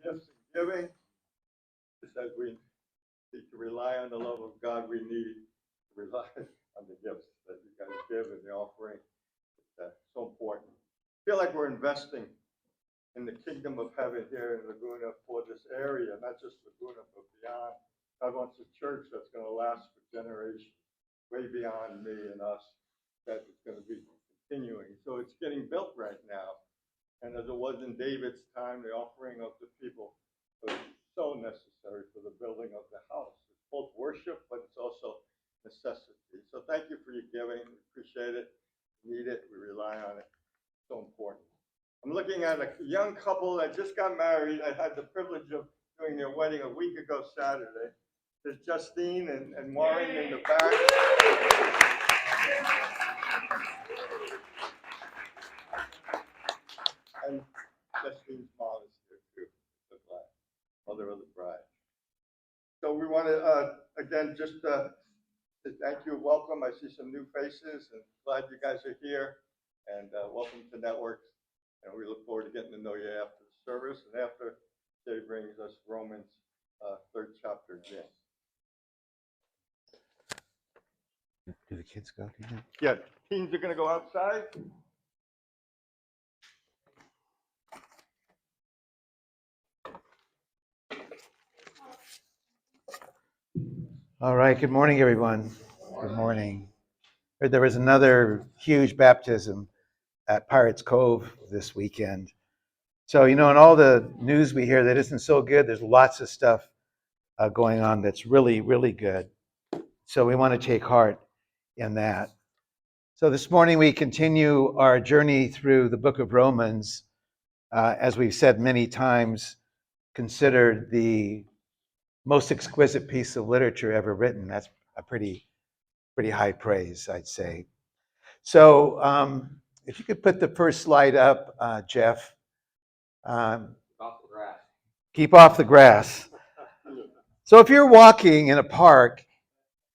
gifts and giving. Just as we need to rely on the love of God, we need to rely on the gifts that you guys give and the offering. It's so important. I feel like we're investing in the kingdom of heaven here in Laguna for this area, not just Laguna, but beyond. God wants a church that's going to last for generations, way beyond me and us, that it's going to be continuing. So it's getting built right now. And as it was in David's time, the offering of the people was so necessary for the building of the house. It's both worship, but it's also necessity. So thank you for your giving. We appreciate it. We need it. We rely on it. It's so important. I'm looking at a young couple that just got married. I had the privilege of doing their wedding a week ago Saturday. There's Justine and Warren in the back. And Justine's mom is here too, the mother of the bride. So we want to, again, just say thank you, welcome. I see some new faces and glad you guys are here. And welcome to Networks. And we look forward to getting to know you after the service and after Jay brings us Romans 3rd chapter again. Do the kids go? Yeah, teens are going to go outside. All right. Good morning, everyone. Good morning. There was another huge baptism at Pirates Cove this weekend. So, in all the news we hear that isn't so good, there's lots of stuff going on that's really, really good. So we want to take heart in that. So this morning we continue our journey through the book of Romans, as we've said many times, considered the most exquisite piece of literature ever written. That's a pretty high praise, I'd say. So if you could put the first slide up, Jeff. Off the grass. Keep off the grass. So if you're walking in a park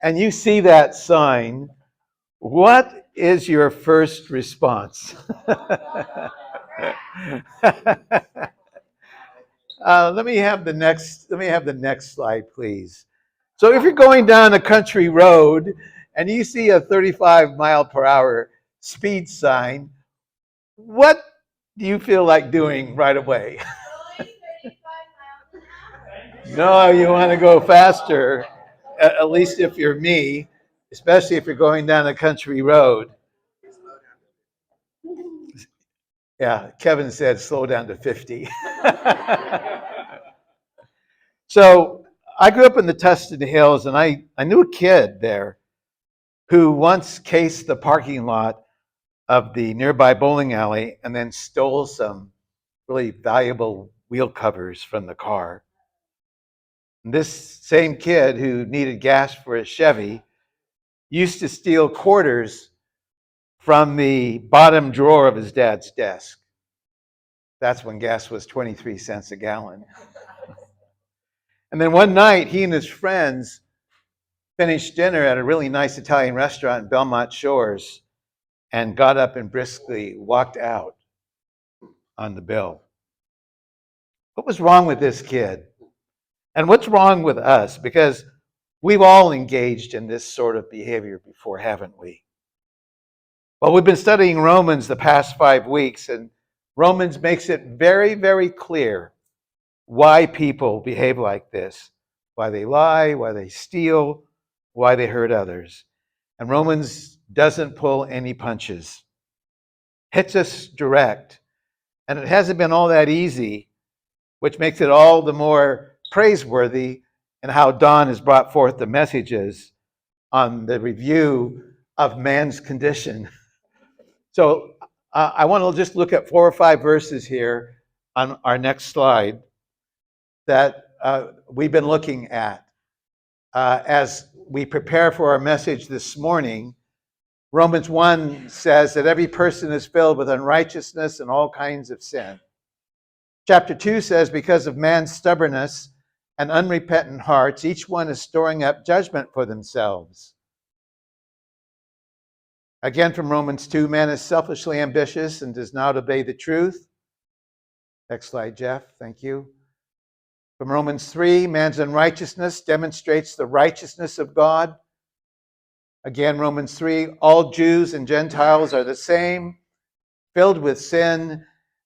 and you see that sign, what is your first response? Let me have the next slide, please. So if you're going down a country road and you see a 35-mile-per-hour speed sign, what do you feel like doing right away? No, you want to go faster, at least if you're me, especially if you're going down a country road. Yeah, Kevin said slow down to 50. So I grew up in the Tustin Hills, and I knew a kid there who once cased the parking lot of the nearby bowling alley and then stole some really valuable wheel covers from the car. And this same kid who needed gas for his Chevy used to steal quarters from the bottom drawer of his dad's desk. That's when gas was 23 cents a gallon. And then one night, he and his friends finished dinner at a really nice Italian restaurant in Belmont Shores and got up and briskly walked out on the bill. What was wrong with this kid? And what's wrong with us? Because we've all engaged in this sort of behavior before, haven't we? Well, we've been studying Romans the past 5 weeks, and Romans makes it very, very clear why people behave like this, why they lie, why they steal, why they hurt others. And Romans doesn't pull any punches. Hits us direct. And it hasn't been all that easy, which makes it all the more praiseworthy in how Don has brought forth the messages on the review of man's condition. So I want to just look at 4 or 5 verses here on our next slide that we've been looking at. As we prepare for our message this morning, Romans 1 says that every person is filled with unrighteousness and all kinds of sin. Chapter 2 says, because of man's stubbornness and unrepentant hearts, each one is storing up judgment for themselves. Again from Romans 2, man is selfishly ambitious and does not obey the truth. Next slide, Jeff. Thank you. From Romans 3, man's unrighteousness demonstrates the righteousness of God. Again, Romans 3, all Jews and Gentiles are the same, filled with sin.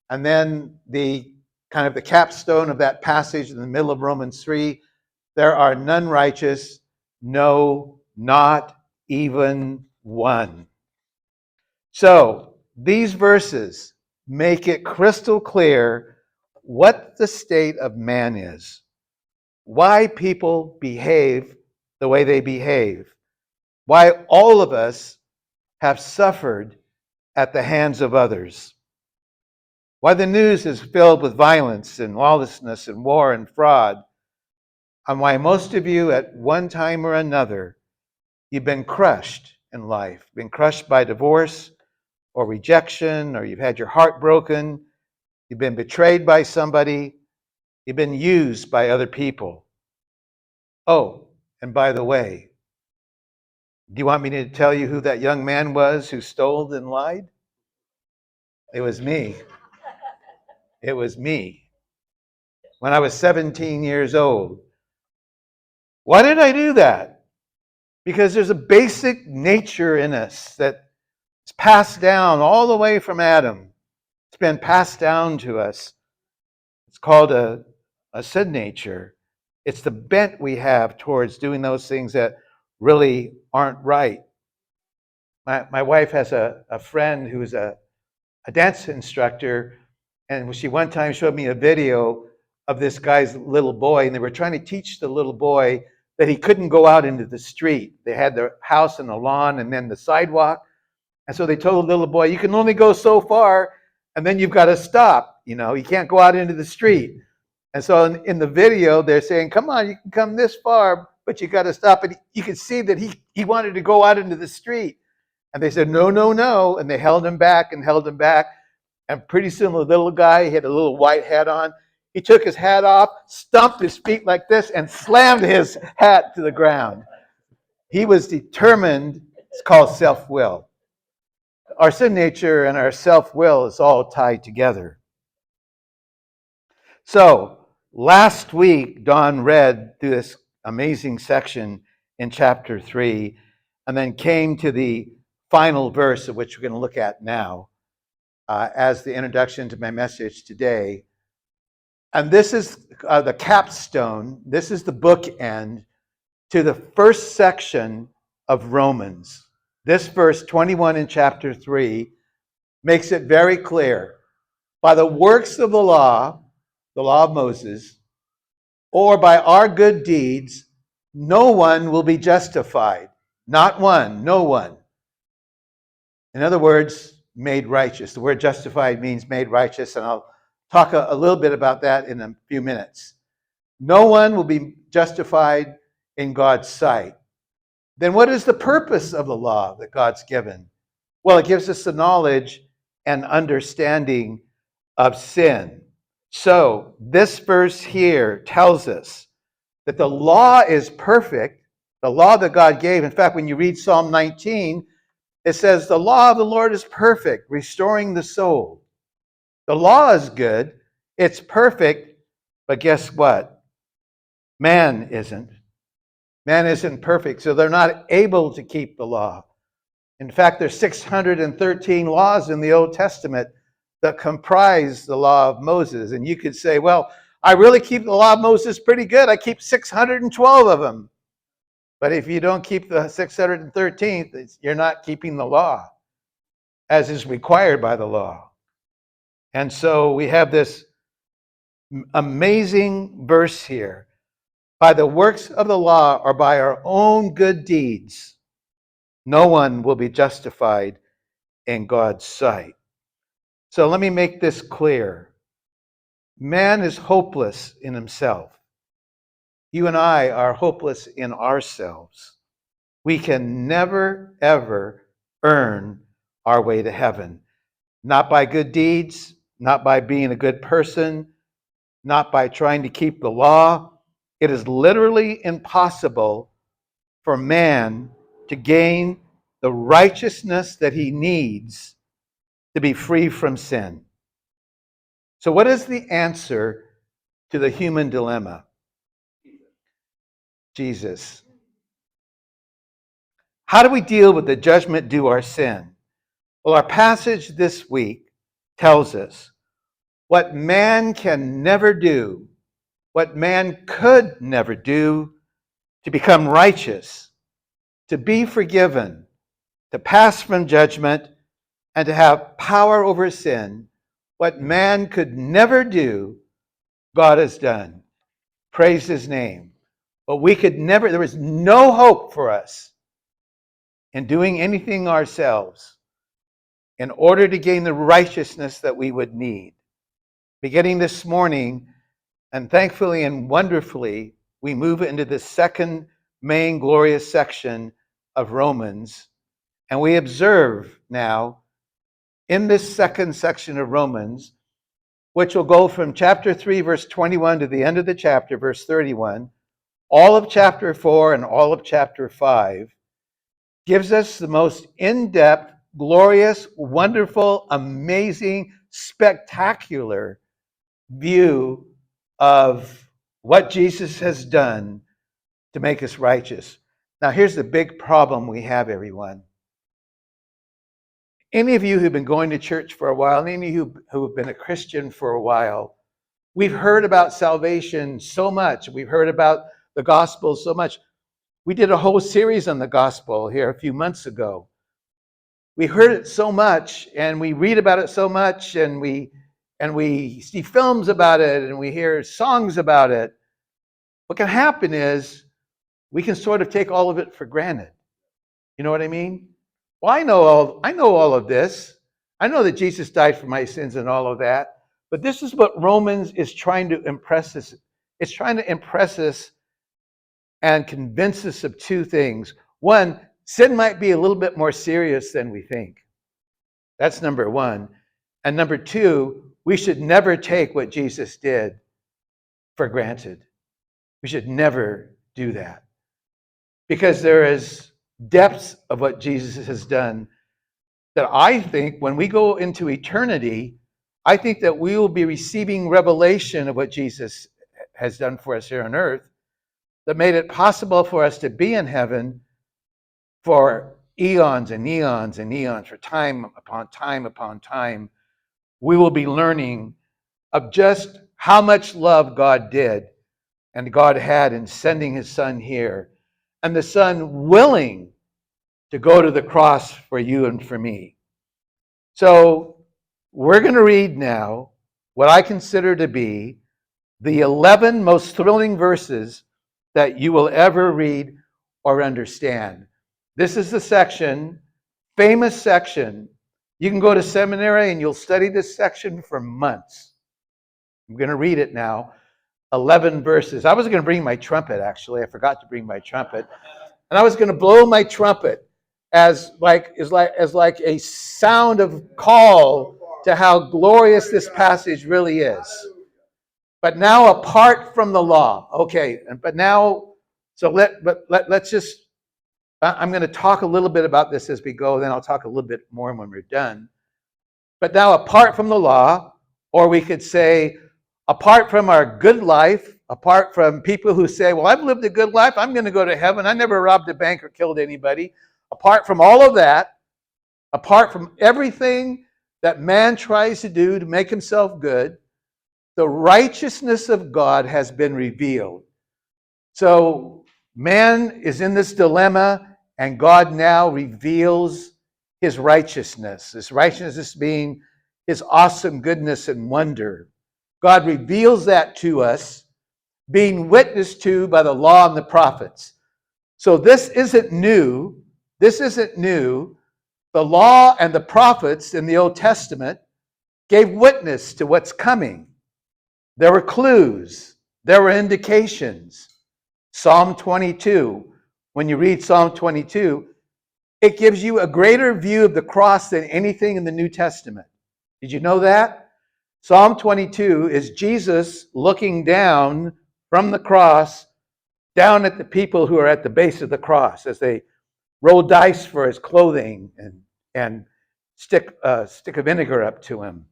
And then the kind of the capstone of that passage in the middle of Romans 3, there are none righteous, no, not even one. So these verses make it crystal clear what the state of man is, why people behave the way they behave, why all of us have suffered at the hands of others, why the news is filled with violence and lawlessness and war and fraud, and why most of you at one time or another, you've been crushed in life, been crushed by divorce or rejection, or you've had your heart broken, you've been betrayed by somebody, you've been used by other people. Oh, and by the way, do you want me to tell you who that young man was who stole and lied? It was me. It was me. When I was 17 years old. Why did I do that? Because there's a basic nature in us that's passed down all the way from Adam. It's been passed down to us. It's called a sin nature. It's the bent we have towards doing those things that really aren't right. My wife has a friend who's a dance instructor, and she one time showed me a video of this guy's little boy, and they were trying to teach the little boy that he couldn't go out into the street. They had the house and the lawn and then the sidewalk. And so they told the little boy, you can only go so far, and then you've got to stop. You can't go out into the street. And so in the video, they're saying, come on, you can come this far, but you got to stop. And you could see that he wanted to go out into the street. And they said, no, no, no. And they held him back and held him back. And pretty soon the little guy, he had a little white hat on. He took his hat off, stumped his feet like this, and slammed his hat to the ground. He was determined. It's called self-will. Our sin nature and our self-will is all tied together. So, last week, Don read through this amazing section in chapter 3, and then came to the final verse of which we're going to look at now as the introduction to my message today. And this is the capstone, this is the bookend to the first section of Romans. This verse 21 in chapter 3 makes it very clear. By the works of the law of Moses, or by our good deeds, no one will be justified. Not one, no one. In other words, made righteous. The word justified means made righteous, and I'll talk a little bit about that in a few minutes. No one will be justified in God's sight. Then what is the purpose of the law that God's given? Well, it gives us the knowledge and understanding of sin. So this verse here tells us that the law is perfect, the law that God gave. In fact, when you read Psalm 19, it says, the law of the Lord is perfect, restoring the soul. The law is good, it's perfect, but guess what? Man isn't. Man isn't perfect, so they're not able to keep the law. In fact, there's 613 laws in the Old Testament that comprise the law of Moses. And you could say, well, I really keep the law of Moses pretty good. I keep 612 of them. But if you don't keep the 613th, you're not keeping the law, as is required by the law. And so we have this amazing verse here. By the works of the law or by our own good deeds, no one will be justified in God's sight. So let me make this clear. Man is hopeless in himself. You and I are hopeless in ourselves. We can never, ever earn our way to heaven. Not by good deeds, not by being a good person, not by trying to keep the law. It is literally impossible for man to gain the righteousness that he needs to be free from sin. So what is the answer to the human dilemma? Jesus. How do we deal with the judgment due our sin? Well, our passage this week tells us what man can never do, what man could never do to become righteous, to be forgiven, to pass from judgment, and to have power over sin. What man could never do, God has done. Praise his name. But we could never, there was no hope for us in doing anything ourselves in order to gain the righteousness that we would need. Beginning this morning, and thankfully and wonderfully, we move into the second main glorious section of Romans, and we observe now in this second section of Romans, which will go from chapter 3, verse 21 to the end of the chapter, verse 31, all of chapter 4 and all of chapter 5, gives us the most in-depth, glorious, wonderful, amazing, spectacular view of what Jesus has done to make us righteous. Now, here's the big problem we have, everyone. Any of you who've been going to church for a while, any of you who have been a Christian for a while, we've heard about salvation so much. We've heard about the gospel so much. We did a whole series on the gospel here a few months ago. We heard it so much, and we read about it so much, and we see films about it, and we hear songs about it. What can happen is we can sort of take all of it for granted. You know what I mean? Well, I know all of this. I know that Jesus died for my sins and all of that. But this is what Romans is trying to impress us. It's trying to impress us and convince us of two things. One, sin might be a little bit more serious than we think. That's number one. And number two, we should never take what Jesus did for granted. We should never do that. Because there is depths of what Jesus has done that I think when we go into eternity, I think that we will be receiving revelation of what Jesus has done for us here on earth that made it possible for us to be in heaven for eons and eons and eons, for time upon time upon time. We will be learning of just how much love God did and God had in sending his son here, and the son willing to go to the cross for you and for me. So we're going to read now what I consider to be the 11 most thrilling verses that you will ever read or understand. This is the section, famous section. You can go to seminary and you'll study this section for months. I'm going to read it now. 11 verses. I was going to bring my trumpet, actually. I forgot to bring my trumpet. And I was going to blow my trumpet as like a sound of call to how glorious this passage really is. But now apart from the law. Okay, but now, let's just, I'm going to talk a little bit about this as we go, then I'll talk a little bit more when we're done. But now apart from the law, or we could say, apart from our good life, apart from people who say, well, I've lived a good life, I'm going to go to heaven, I never robbed a bank or killed anybody. Apart from all of that, apart from everything that man tries to do to make himself good, the righteousness of God has been revealed. So man is in this dilemma, and God now reveals his righteousness. His righteousness being his awesome goodness and wonder. God reveals that to us, being witnessed to by the law and the prophets. So this isn't new. This isn't new. The law and the prophets in the Old Testament gave witness to what's coming. There were clues. There were indications. Psalm 22, when you read Psalm 22, it gives you a greater view of the cross than anything in the New Testament. Did you know that? Psalm 22 is Jesus looking down from the cross, down at the people who are at the base of the cross as they roll dice for his clothing and stick a stick of vinegar up to him.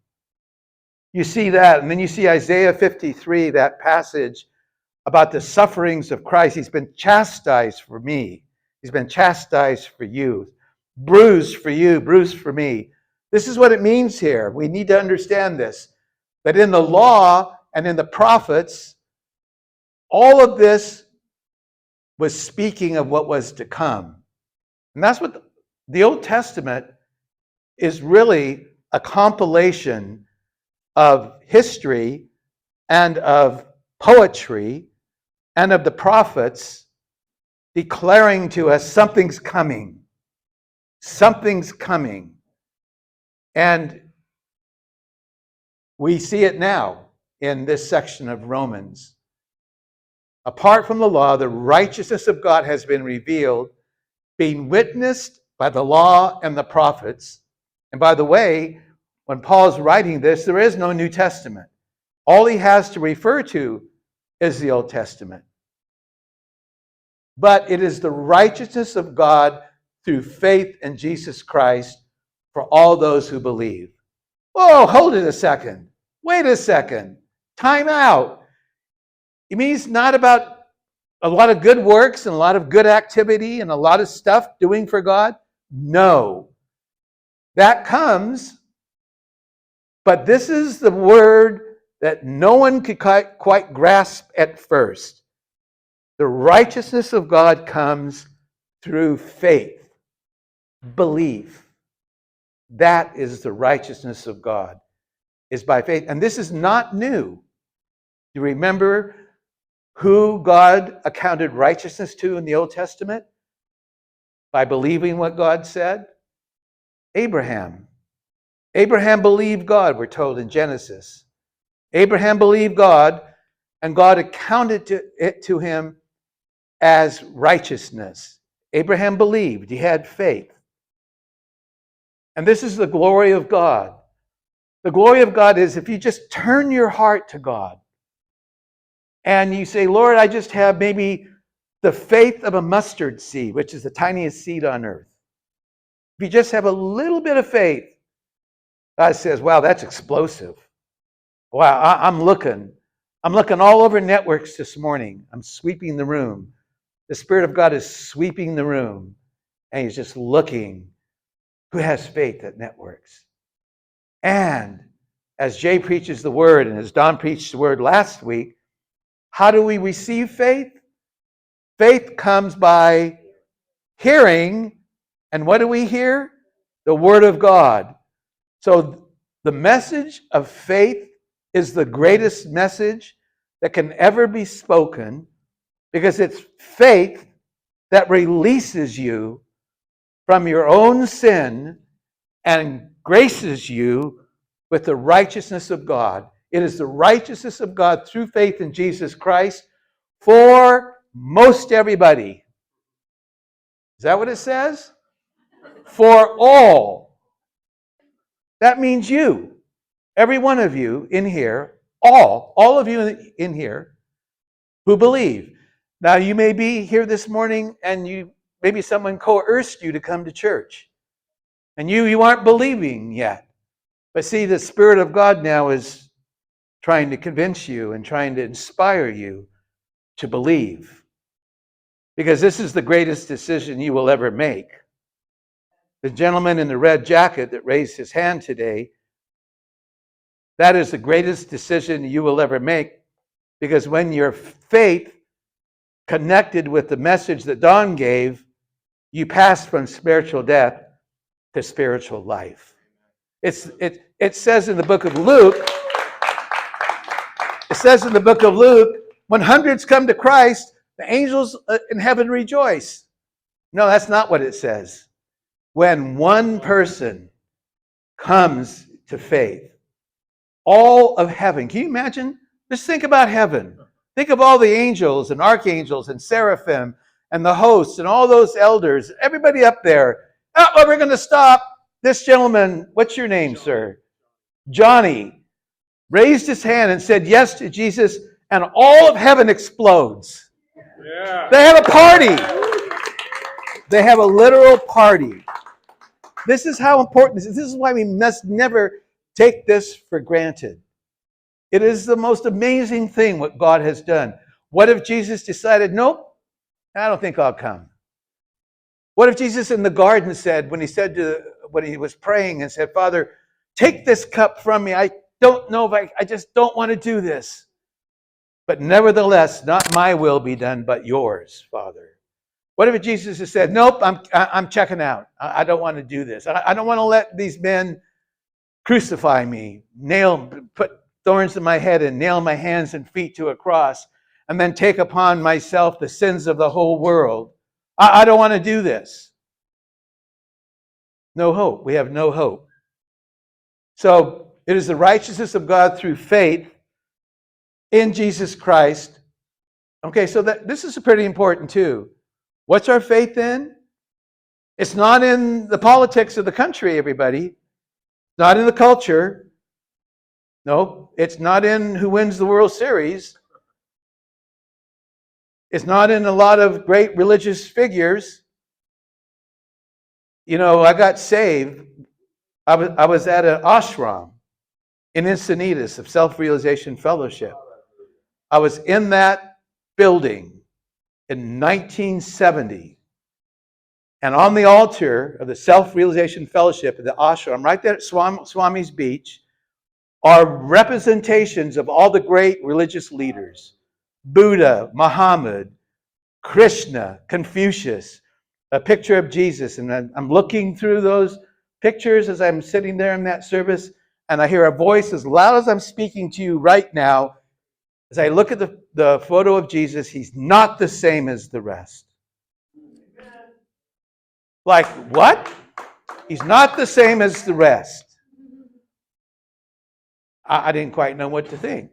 You see that, and then you see Isaiah 53, that passage about the sufferings of Christ. He's been chastised for me. He's been chastised for you. Bruised for you, bruised for me. This is what it means here. We need to understand this. That in the law and in the prophets, all of this was speaking of what was to come. And that's what the Old Testament is really a compilation of history and of poetry and of the prophets declaring to us something's coming. Something's coming. And we see it now in this section of Romans. Apart from the law, the righteousness of God has been revealed, being witnessed by the law and the prophets. And by the way, when Paul's writing this, there is no New Testament. All he has to refer to is the Old Testament. But it is the righteousness of God through faith in Jesus Christ for all those who believe. Oh, hold it a second. Wait a second. Time out. It means not about a lot of good works and a lot of good activity and a lot of stuff doing for God. No. That comes, but this is the word that no one could quite grasp at first. The righteousness of God comes through faith, belief. That is the righteousness of God, is by faith. And this is not new. You remember who God accounted righteousness to in the Old Testament? By believing what God said? Abraham. Abraham believed God, we're told in Genesis. Abraham believed God, and God accounted it to him as righteousness. Abraham believed. He had faith. And this is the glory of God. The glory of God is if you just turn your heart to God and you say, Lord, I just have maybe the faith of a mustard seed, which is the tiniest seed on earth. If you just have a little bit of faith, God says, wow, that's explosive. Wow, I'm looking all over networks this morning. I'm sweeping the room. The Spirit of God is sweeping the room. And he's just looking who has faith at networks. And as Jay preaches the word and as Don preached the word last week, how do we receive faith? Faith comes by hearing. And what do we hear? The word of God. So the message of faith is the greatest message that can ever be spoken because it's faith that releases you from your own sin and graces you with the righteousness of God. It is the righteousness of God through faith in Jesus Christ for most everybody. Is that what it says? For all. That means you. Every one of you in here, all of you in here who believe. Now you may be here this morning and maybe someone coerced you to come to church. And you aren't believing yet. But see, the Spirit of God now is trying to convince you and trying to inspire you to believe. Because this is the greatest decision you will ever make. The gentleman in the red jacket that raised his hand today, that is the greatest decision you will ever make. Because when your faith connected with the message that Don gave, you pass from spiritual death to spiritual life. It says in the book of Luke, when hundreds come to Christ, the angels in heaven rejoice. No, that's not what it says. When one person comes to faith, all of heaven, can you imagine? Just think about heaven. Think of all the angels and archangels and seraphim and the hosts and all those elders, everybody up there. Oh, well, we're going to stop. This gentleman, what's your name, sir? Johnny, raised his hand and said yes to Jesus, and all of heaven explodes. Yeah. They have a party. They have a literal party. This is how important this is. This is why we must never take this for granted. It is the most amazing thing what God has done. What if Jesus decided, nope, I don't think I'll come? What if Jesus in the garden said, when he was praying and said, Father, take this cup from me. I don't know if I just don't want to do this. But nevertheless, not my will be done, but yours, Father. What if Jesus has said, nope, I'm checking out. I don't want to do this. I don't want to let these men crucify me, put thorns in my head and nail my hands and feet to a cross, and then take upon myself the sins of the whole world. I don't want to do this. No hope. We have no hope. So it is the righteousness of God through faith in Jesus Christ. Okay, so this is pretty important too. What's our faith in? It's not in the politics of the country, everybody. Not in the culture. No, it's not in who wins the World Series. It's not in a lot of great religious figures. You know, I got saved. I was at an ashram in Encinitas of Self-Realization Fellowship. I was in that building in 1970. And on the altar of the Self-Realization Fellowship at the ashram, right there at Swami's Beach, are representations of all the great religious leaders. Buddha, Muhammad, Krishna, Confucius, a picture of Jesus. And I'm looking through those pictures as I'm sitting there in that service, and I hear a voice as loud as I'm speaking to you right now. As I look at the photo of Jesus, he's not the same as the rest. Like, what? He's not the same as the rest. I didn't quite know what to think.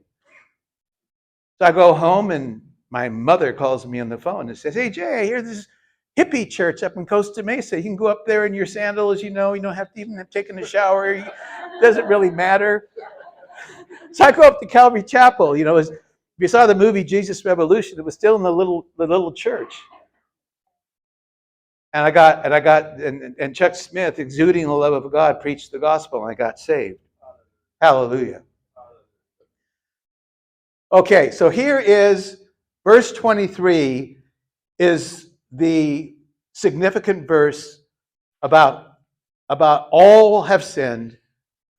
So I go home, and my mother calls me on the phone and says, hey, Jay, I hear this hippie church up in Costa Mesa. You can go up there in your sandals, you don't have to even have taken a shower. It doesn't really matter. So I go up to Calvary Chapel. If you saw the movie Jesus Revolution, it was still in the little church. And Chuck Smith, exuding the love of God, preached the gospel, and I got saved. Hallelujah. Okay, so here is verse 23 is the significant verse about all have sinned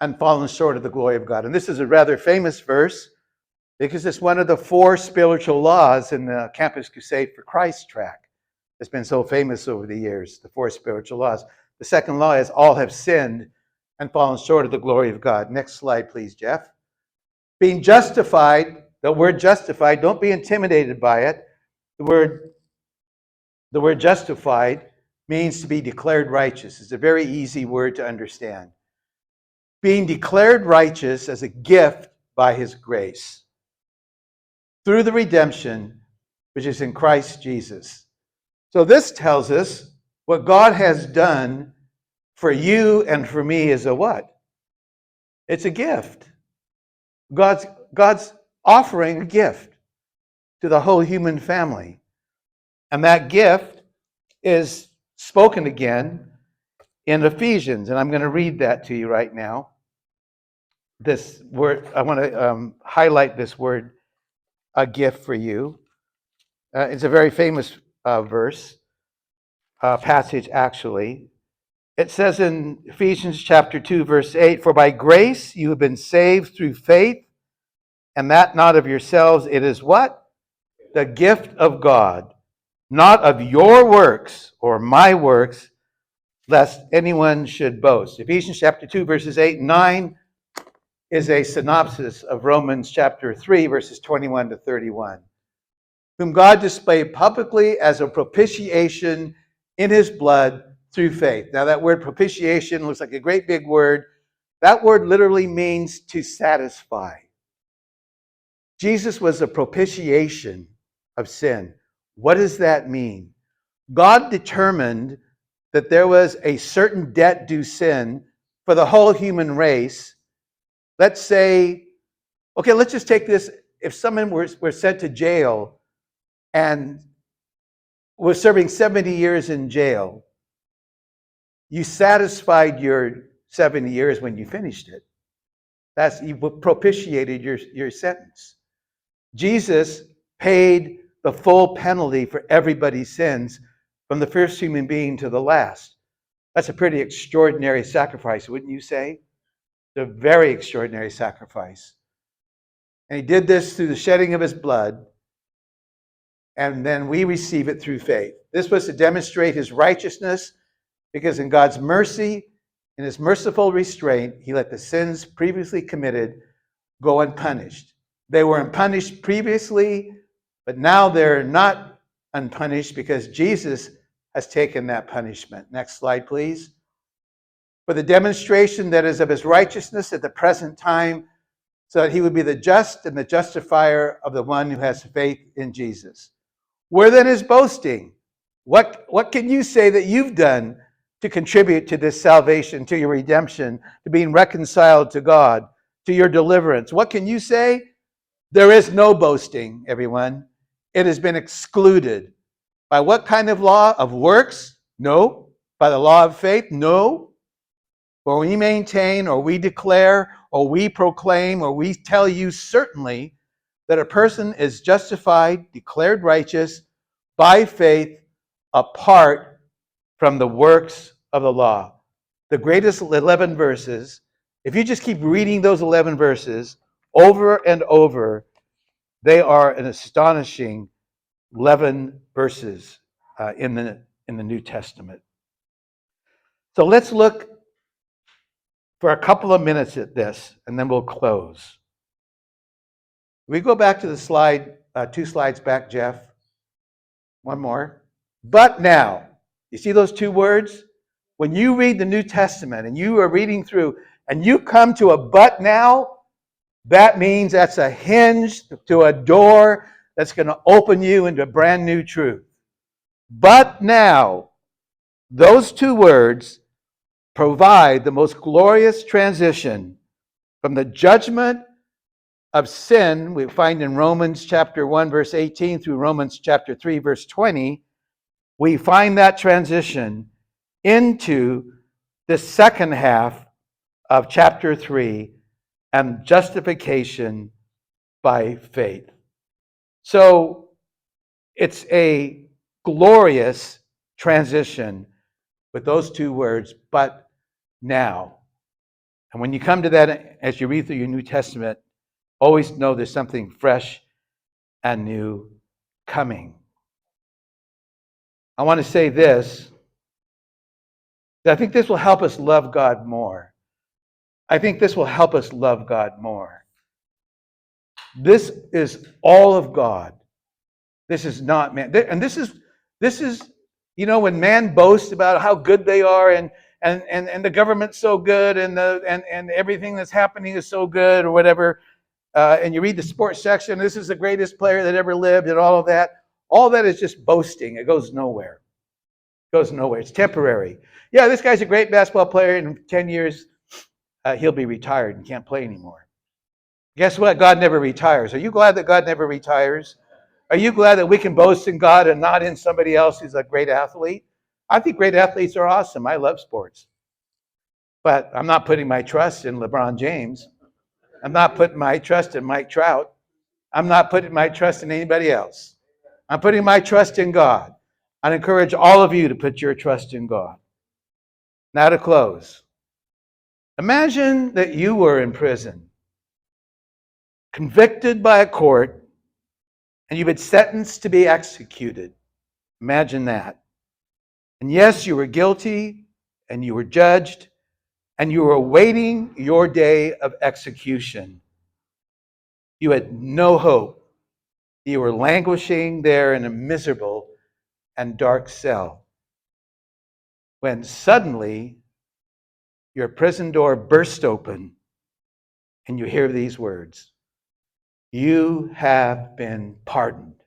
and fallen short of the glory of God. And this is a rather famous verse because it's one of the 4 spiritual laws in the Campus Crusade for Christ track. It's been so famous over the years, the 4 spiritual laws. The second law is all have sinned and fallen short of the glory of God. Next slide, please, Jeff. Being justified, the word justified, don't be intimidated by it. The word justified means to be declared righteous. It's a very easy word to understand. Being declared righteous as a gift by his grace through the redemption which is in Christ Jesus. So this tells us what God has done for you and for me is a what? It's a gift. God's offering a gift to the whole human family. And that gift is spoken again in Ephesians. And I'm going to read that to you right now. This word, I want to highlight this word, a gift for you. It's a very famous passage actually. It says in Ephesians chapter 2, verse 8, for by grace you have been saved through faith, and that not of yourselves. It is what? The gift of God, not of your works or my works, lest anyone should boast. Ephesians chapter 2, verses 8 and 9 is a synopsis of Romans chapter 3, verses 21 to 31. Whom God displayed publicly as a propitiation in his blood through faith. Now that word propitiation looks like a great big word. That word literally means to satisfy. Jesus was a propitiation of sin. What does that mean? God determined that there was a certain debt due sin for the whole human race. Let's say, okay, let's just take this. If someone were sent to jail and was serving 70 years in jail, you satisfied your 70 years when you finished it. You propitiated your sentence. Jesus paid the full penalty for everybody's sins, from the first human being to the last. That's a pretty extraordinary sacrifice, wouldn't you say? It's a very extraordinary sacrifice. And he did this through the shedding of his blood, and then we receive it through faith. This was to demonstrate his righteousness, because in God's mercy, in his merciful restraint, he let the sins previously committed go unpunished. They were unpunished previously, but now they're not unpunished because Jesus has taken that punishment. Next slide, please. For the demonstration that is of his righteousness at the present time, so that he would be the just and the justifier of the one who has faith in Jesus. Where then is boasting? What can you say that you've done to contribute to this salvation, to your redemption, to being reconciled to God, to your deliverance? What can you say? There is no boasting, everyone. It has been excluded. By what kind of law? Of works? No. By the law of faith? No. For we maintain, or we declare, or we proclaim, or we tell you certainly that a person is justified, declared righteous by faith apart from the works of the law. The greatest 11 verses, if you just keep reading those 11 verses over and over, they are an astonishing 11 verses in the New Testament. So let's look for a couple of minutes at this, and then we'll close. We go back to the slide, 2 slides back, Jeff. One more. But now, you see those 2 words? When you read the New Testament and you are reading through and you come to a but now, that means that's a hinge to a door that's going to open you into brand new truth. But now, those 2 words provide the most glorious transition from the judgment of sin we find in Romans chapter 1 verse 18 through Romans chapter 3 verse 20. We find that transition into the second half of chapter 3 and justification by faith. So it's a glorious transition with those 2 words, but now. And when you come to that, as you read through your New Testament, always know there's something fresh and new coming. I want to say this, that I think this will help us love God more. I think this will help us love God more. This is all of God. This is not man. And this is, when man boasts about how good they are and the government's so good and everything that's happening is so good or whatever, and you read the sports section, this is the greatest player that ever lived and all that is just boasting. It goes nowhere. It's temporary. Yeah, this guy's a great basketball player. In 10 years, he'll be retired and can't play anymore. Guess what? God never retires. Are you glad that God never retires? Are you glad that we can boast in God and not in somebody else who's a great athlete? I think great athletes are awesome. I love sports. But I'm not putting my trust in LeBron James. I'm not putting my trust in Mike Trout. I'm not putting my trust in anybody else. I'm putting my trust in God. I encourage all of you to put your trust in God. Now to close. Imagine that you were in prison, convicted by a court, and you've been sentenced to be executed. Imagine that. And yes, you were guilty, and you were judged, and you were awaiting your day of execution. You had no hope. You were languishing there in a miserable and dark cell, when suddenly your prison door burst open and you hear these words: "You have been pardoned."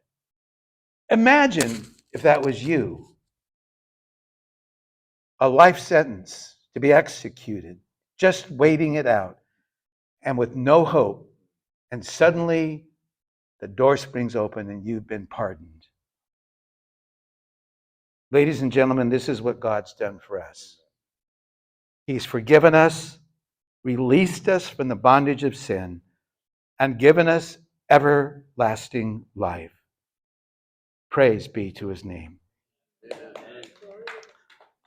Imagine if that was you. A life sentence to be executed, just waiting it out, and with no hope. And suddenly the door springs open and you've been pardoned. Ladies and gentlemen, this is what God's done for us. He's forgiven us, released us from the bondage of sin, and given us everlasting life. Praise be to his name.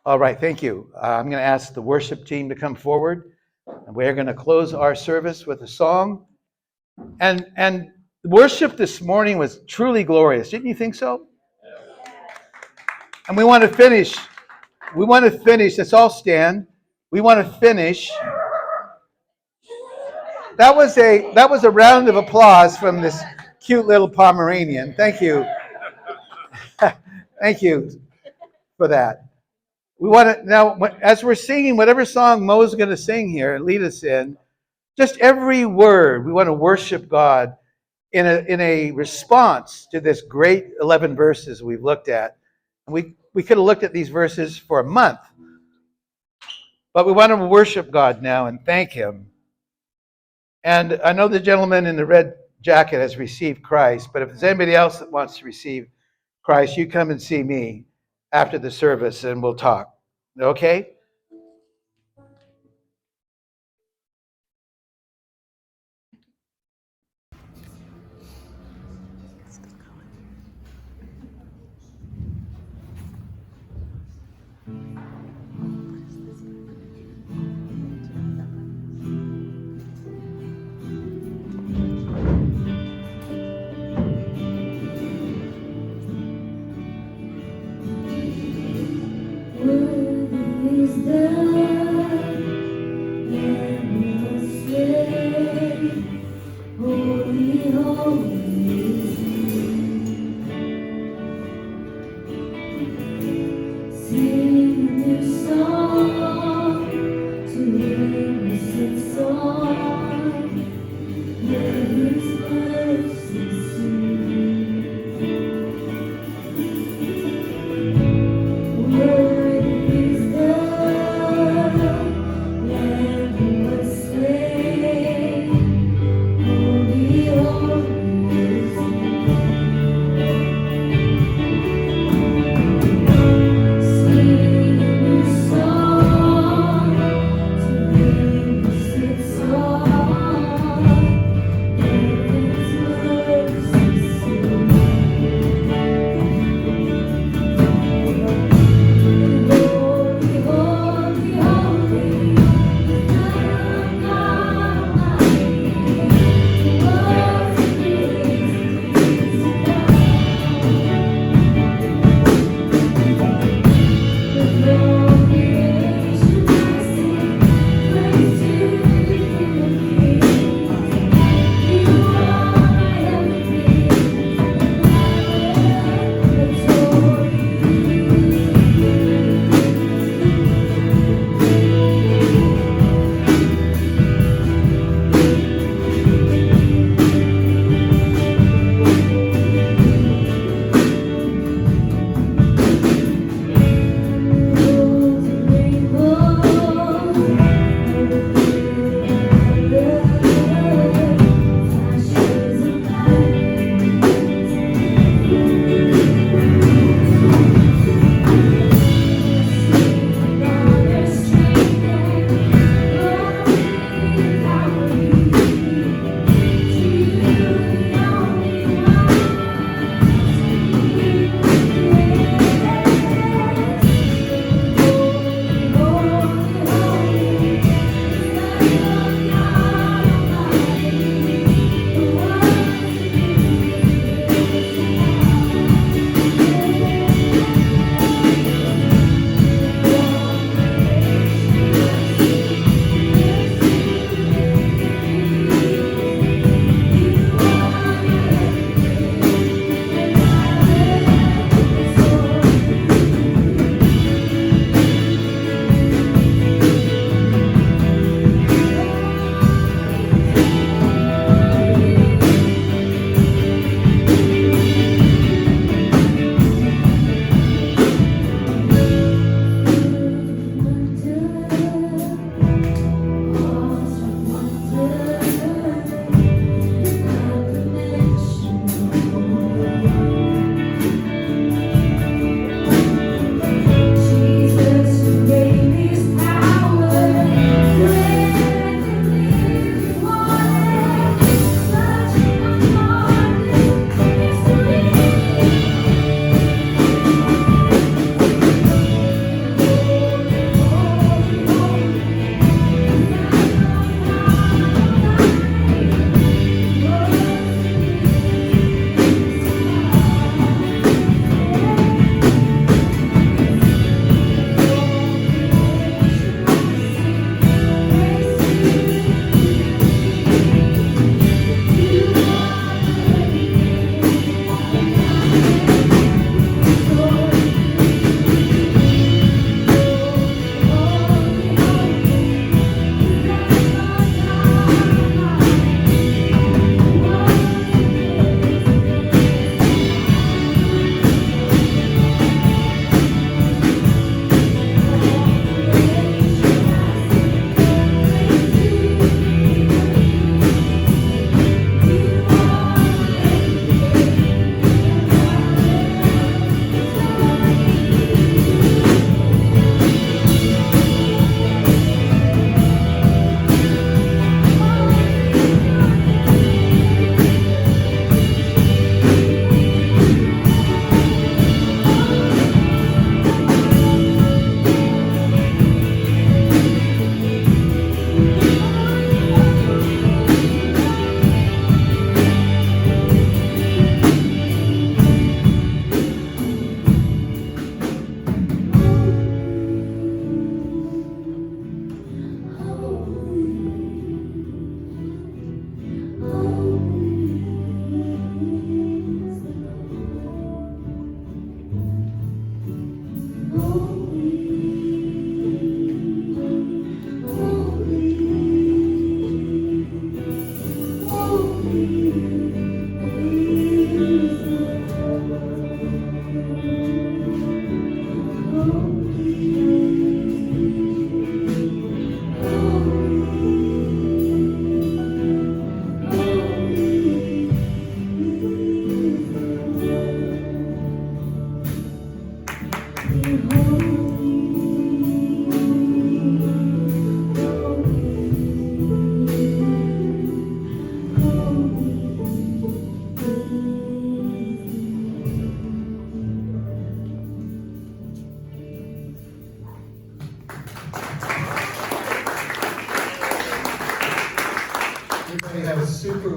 All right, thank you. I'm going to ask the worship team to come forward, and we're going to close our service with a song. And worship this morning was truly glorious. Didn't you think so? And we want to finish. Let's all stand. We want to finish. That was a round of applause from this cute little Pomeranian. Thank you. Thank you for that. We want to now, as we're singing whatever song Mo's going to sing here and lead us in, just every word, we want to worship God in a response to this great 11 verses we've looked at. And we could have looked at these verses for a month, but we want to worship God now and thank him. And I know the gentleman in the red jacket has received Christ, but if there's anybody else that wants to receive Christ, you come and see me after the service and we'll talk. Okay? Worthy is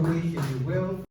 week, if you will.